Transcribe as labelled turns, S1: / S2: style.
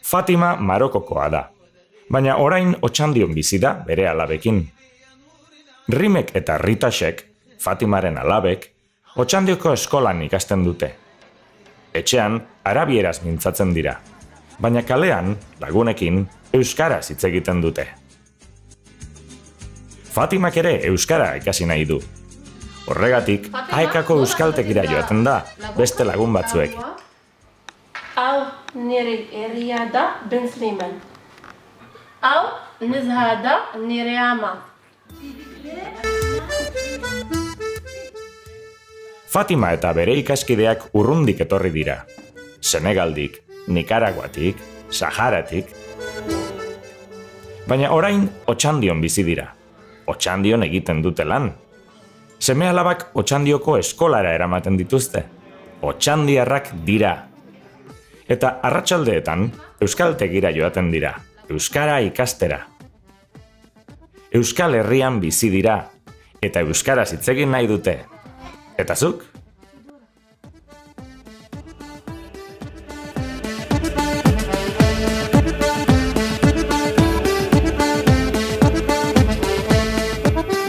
S1: Fatima Marokokoa da, baina orain Otxandion bizi da bere alabekin. Rimek eta Ritasek, Fatimaren alabek, Otxandioko eskolan ikasten dute. Etxean, arabieraz mintzatzen dira, baina kalean, lagunekin, euskaraz hitz egiten dute. Fatimak ere euskara ikasi nahi du. Horregatik, Aekako euskaltegira joaten da, beste lagun batzuek.
S2: Hau nire herria da Ben Sleiman. Hau Nezha da nire ama.
S1: Fatima eta bere ikaskideak urrundik etorri dira. Senegaldik, Nikaraguatik, Saharatik. Baina orain Otxandion bizi dira. Otxandion egiten dute lan. Seme-alabak Otxandioko eskolara eramaten dituzte. Otxandiarrak dira. Eta arratsaldeetan euskaltegira joaten dira. Euskara ikastera. Euskal Herrian bizi dira. Eta euskaraz hitz egin nahi dute. Eta zuk?